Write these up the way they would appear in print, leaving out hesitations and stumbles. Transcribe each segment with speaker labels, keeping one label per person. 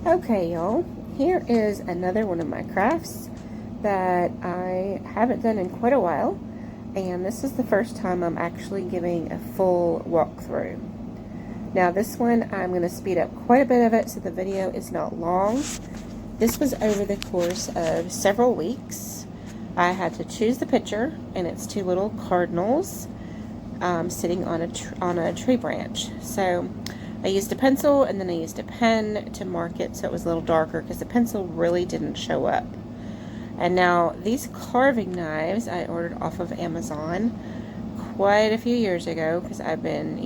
Speaker 1: Okay, y'all, here is another one of my crafts that I haven't done in quite a while, and this is the first time I'm actually giving a full walkthrough. Now this one, I'm going to speed up quite a bit of it so the video is not long. This was over the course of several weeks. I had to choose the picture, and it's two little cardinals sitting on a tree branch. So I used a pencil and then I used a pen to mark it so it was a little darker because the pencil really didn't show up. And now these carving knives I ordered off of Amazon quite a few years ago because I've been,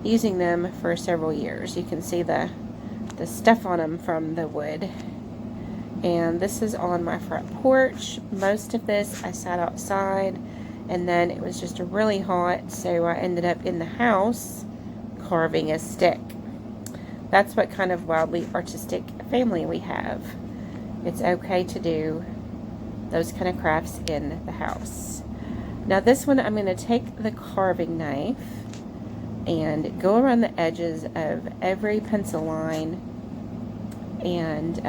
Speaker 1: using them for several years. You can see the stuff on them from the wood. And this is on my front porch. Most of this I sat outside, and then it was just really hot, so I ended up in the house carving a stick. That's what kind of wildly artistic family we have. It's okay to do those kind of crafts in the house. Now this one, I'm going to take the carving knife and go around the edges of every pencil line and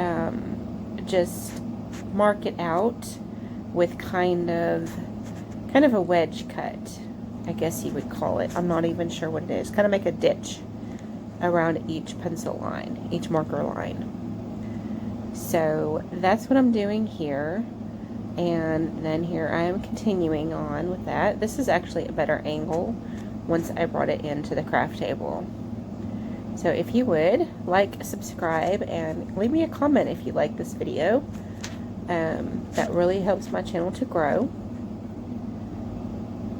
Speaker 1: just mark it out with kind of a wedge cut, I guess you would call it. I'm not even sure what it is. Kind of make a ditch around each pencil line, each marker line. So that's what I'm doing here. And then here I am continuing on with that. This is actually a better angle once I brought it into the craft table. So if you would, like, subscribe, and leave me a comment if you like this video. That really helps my channel to grow.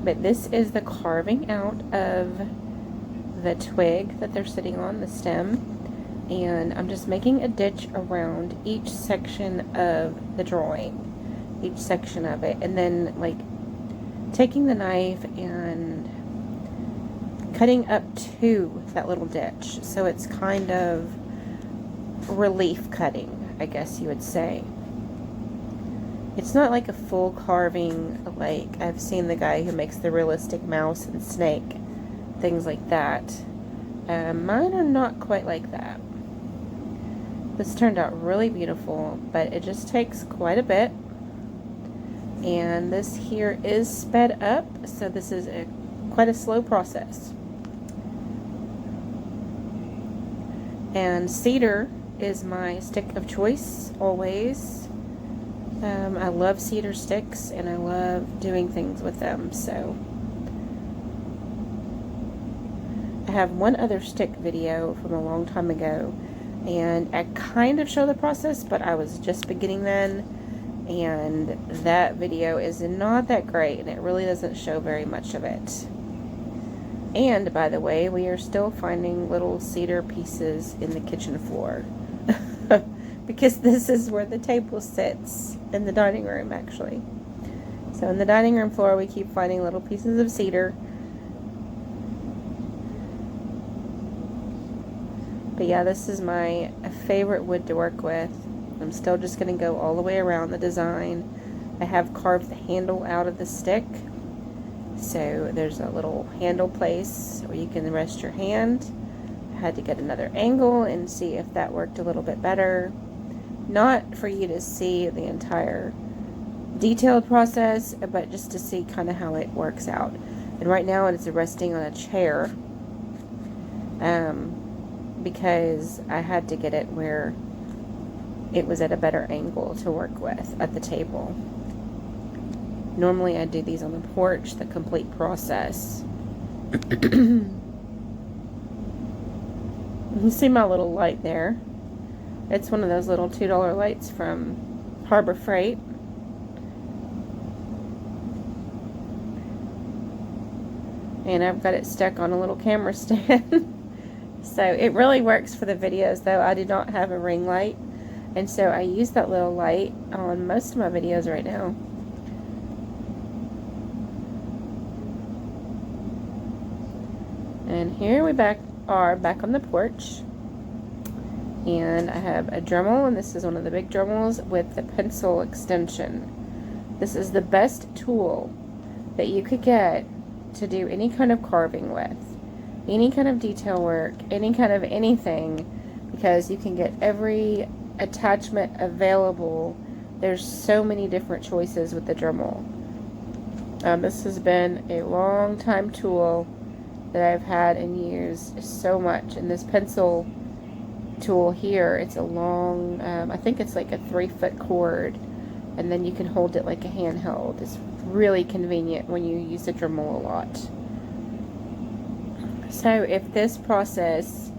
Speaker 1: But this is the carving out of the twig that they're sitting on, the stem. And I'm just making a ditch around each section of the drawing, each section of it. And then, like, taking the knife and cutting up to that little ditch. So it's kind of relief cutting, I guess you would say. It's not like a full carving, like I've seen the guy who makes the realistic mouse and snake, things like that. Mine are not quite like that. This turned out really beautiful, but it just takes quite a bit. And this here is sped up, so this is quite a slow process. And cedar is my stick of choice, always. I love cedar sticks, and I love doing things with them, so. I have one other stick video from a long time ago, and I kind of show the process, but I was just beginning then, and that video is not that great, and it really doesn't show very much of it. And, by the way, we are still finding little cedar pieces in the kitchen floor. Because this is where the table sits, in the dining room, actually. So in the dining room floor, we keep finding little pieces of cedar. But yeah, this is my favorite wood to work with. I'm still just going to go all the way around the design. I have carved the handle out of the stick. So there's a little handle place where you can rest your hand. I had to get another angle and see if that worked a little bit better. Not for you to see the entire detailed process, but just to see kind of how it works out. And right now it's resting on a chair because I had to get it where it was at a better angle to work with at the table. Normally I do these on the porch, the complete process. You see my little light there. It's one of those little $2 lights from Harbor Freight. And I've got it stuck on a little camera stand. So it really works for the videos, though. I do not have a ring light. And so I use that little light on most of my videos right now. And here we are back on the porch. And I have a Dremel, and this is one of the big Dremels with the pencil extension. This is the best tool that you could get to do any kind of carving with, any kind of detail work, any kind of anything, because you can get every attachment available. There's so many different choices with the Dremel. This has been a long time tool that I've had and used so much. And this pencil tool here, it's a long, I think it's like a 3-foot cord, and then you can hold it like a handheld. It's really convenient when you use the Dremel a lot. So if this process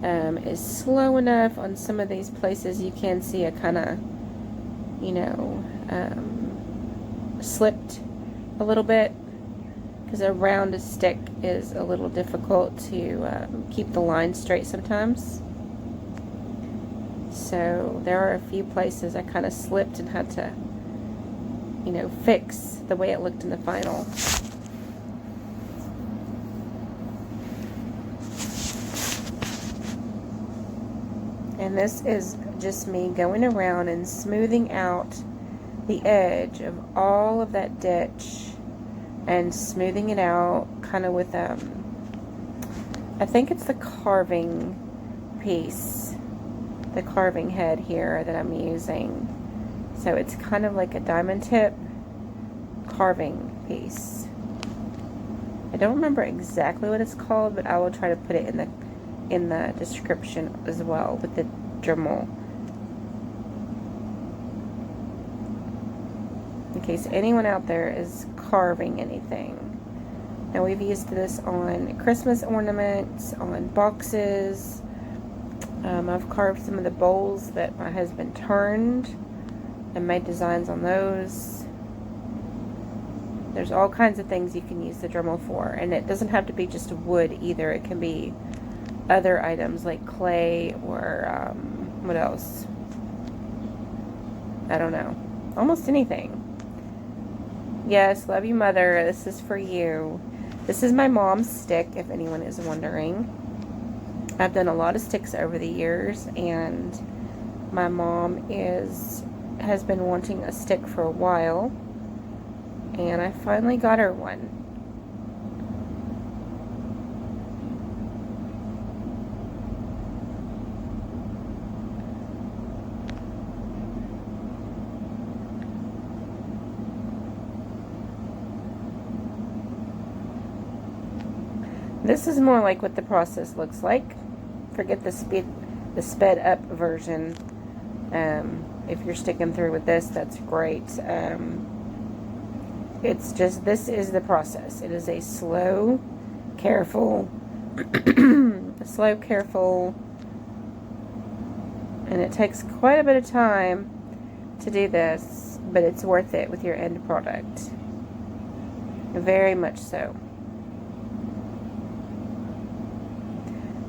Speaker 1: is slow enough on some of these places, you can see a kind of, you know, slipped a little bit, because a rounded stick is a little difficult to keep the line straight sometimes. So there are a few places I kind of slipped and had to, you know, fix the way it looked in the final. And this is just me going around and smoothing out the edge of all of that ditch and smoothing it out kind of with I think it's the carving piece, the carving head here that I'm using. So it's kind of like a diamond tip carving piece. I don't remember exactly what it's called, but I will try to put it in the description as well with the Dremel, in case anyone out there is carving anything. Now, we've used this on Christmas ornaments, on boxes. I've carved some of the bowls that my husband turned and made designs on those. There's all kinds of things you can use the Dremel for, and it doesn't have to be just wood either. It can be other items like clay or what else? I don't know. Almost anything. Yes, love you, Mother. This is for you. This is my mom's stick, if anyone is wondering. I've done a lot of sticks over the years, and my mom has been wanting a stick for a while, and I finally got her one. This is more like what the process looks like. Forget the sped up version. If you're sticking through with this, that's great. It's just, this is the process. It is a slow, careful, and it takes quite a bit of time to do this, but it's worth it with your end product. Very much so.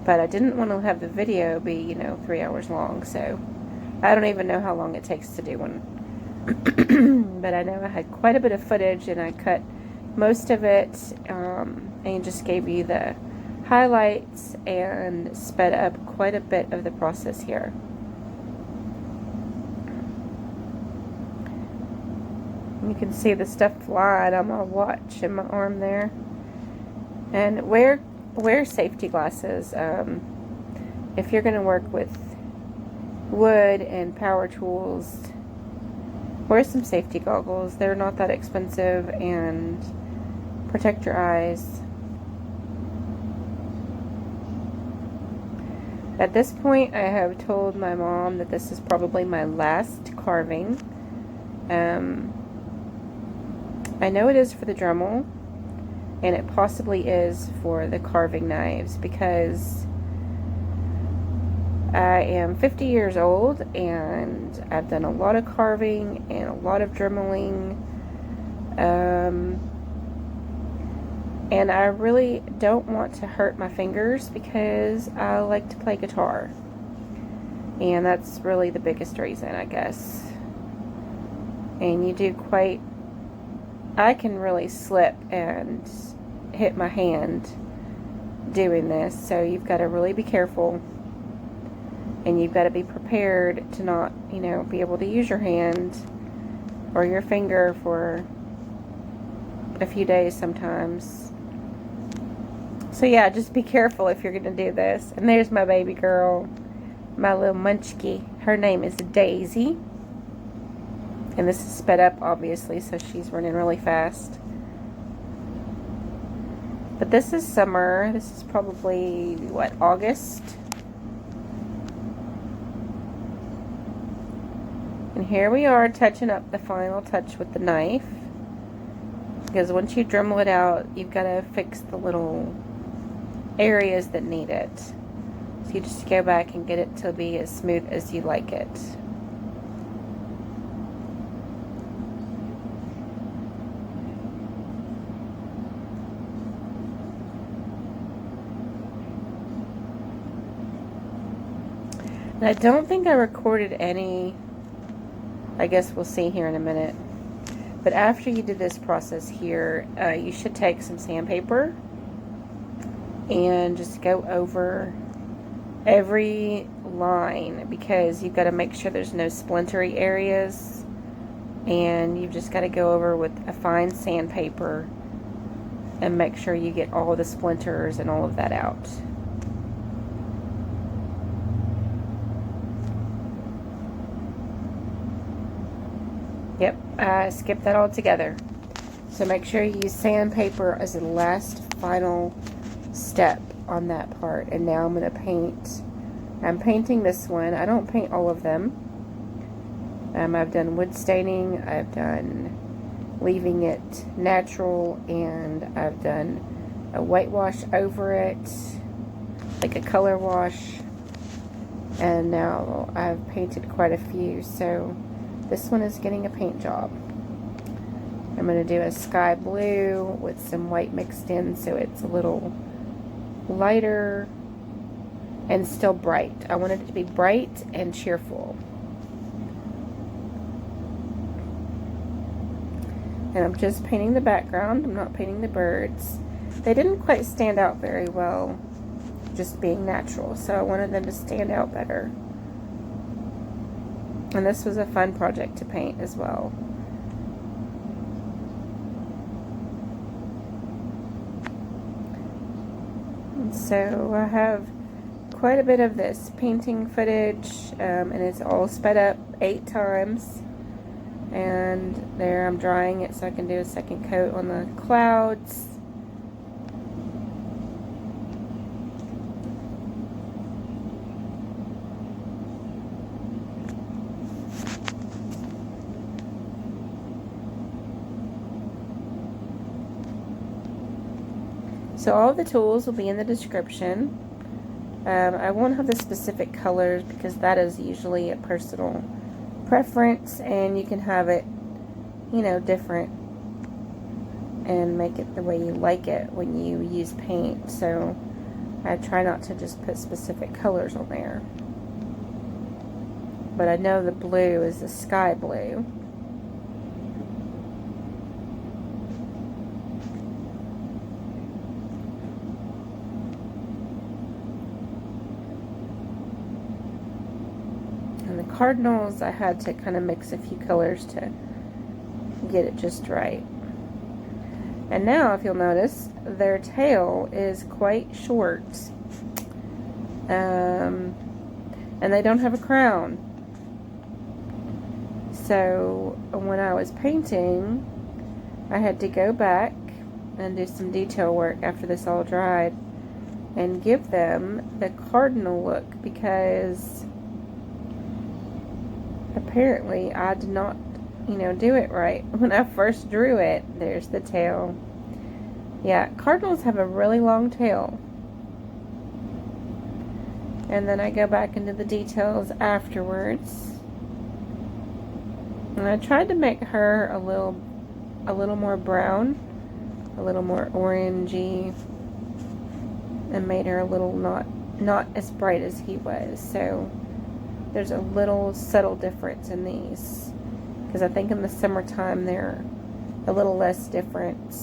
Speaker 1: But I didn't want to have the video be, you know, 3 hours long, so I don't even know how long it takes to do one. But I know I had quite a bit of footage, and I cut most of it and just gave you the highlights and sped up quite a bit of the process here. You can see the stuff flying on my watch and my arm there. And wear safety glasses. If you're going to work with wood and power tools, wear some safety goggles. They're not that expensive, and protect your eyes. At this point, I have told my mom that this is probably my last carving. I know it is for the Dremel, and it possibly is for the carving knives, because I am 50 years old and I've done a lot of carving and a lot of dremeling, and I really don't want to hurt my fingers because I like to play guitar, and that's really the biggest reason, I guess. And I can really slip and hit my hand doing this, so you've got to really be careful, and you've got to be prepared to not, you know, be able to use your hand or your finger for a few days sometimes. So yeah, just be careful if you're going to do this. And there's my baby girl. my little munchkie. Her name is Daisy. And this is sped up, obviously, so she's running really fast. But this is summer. This is probably, what, August? And here we are touching up the final touch with the knife. Because once you Dremel it out, you've got to fix the little areas that need it. So you just go back and get it to be as smooth as you like it. And I don't think I recorded any, I guess we'll see here in a minute. But after you do this process here, you should take some sandpaper and just go over every line, because you've got to make sure there's no splintery areas, and you've just got to go over with a fine sandpaper and make sure you get all the splinters and all of that out. Yep, I skipped that all together. So make sure you use sandpaper as the last final step on that part. And now I'm going to paint. I'm painting this one. I don't paint all of them. I've done wood staining. I've done leaving it natural. And I've done a whitewash over it, like a color wash. And now I've painted quite a few. So this one is getting a paint job. I'm going to do a sky blue with some white mixed in, so it's a little lighter and still bright. I want it to be bright and cheerful. And I'm just painting the background. I'm not painting the birds. They didn't quite stand out very well, just being natural, so I wanted them to stand out better. And this was a fun project to paint as well. And so I have quite a bit of this painting footage, and it's all sped up 8 times. And there I'm drying it so I can do a second coat on the clouds. So all of the tools will be in the description. I won't have the specific colors because that is usually a personal preference, and you can have it, you know, different and make it the way you like it when you use paint. So I try not to just put specific colors on there. But I know the blue is the sky blue. And the cardinals, I had to kind of mix a few colors to get it just right. And now, if you'll notice, their tail is quite short. And they don't have a crown. So, when I was painting, I had to go back and do some detail work after this all dried and give them the cardinal look, because apparently I did not, you know, do it right when I first drew it. There's the tail. Yeah, cardinals have a really long tail. And then I go back into the details afterwards. And I tried to make her a little more brown, a little more orangey, and made her a little not as bright as he was. So there's a little subtle difference in these, because I think in the summertime they're a little less different.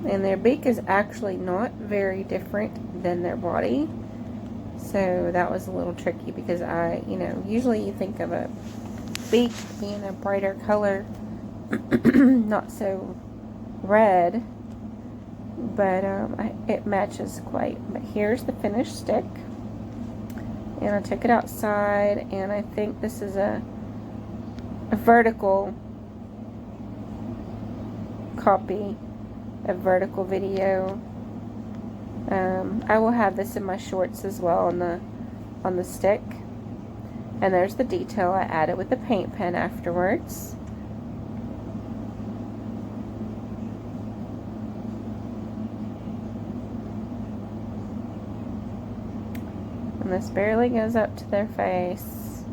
Speaker 1: And their beak is actually not very different than their body. So that was a little tricky, because usually you think of a beak being a brighter color, not so red. but it matches quite. But here's the finished stick, and I took it outside, and I think this is a vertical copy, a vertical video. I will have this in my shorts as well on the stick. And there's the detail I added with the paint pen afterwards. And this barely goes up to their face.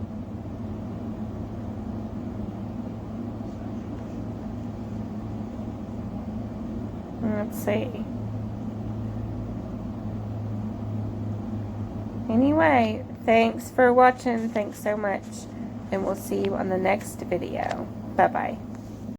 Speaker 1: Let's see. Anyway, thanks for watching. Thanks so much. And we'll see you on the next video. Bye-bye.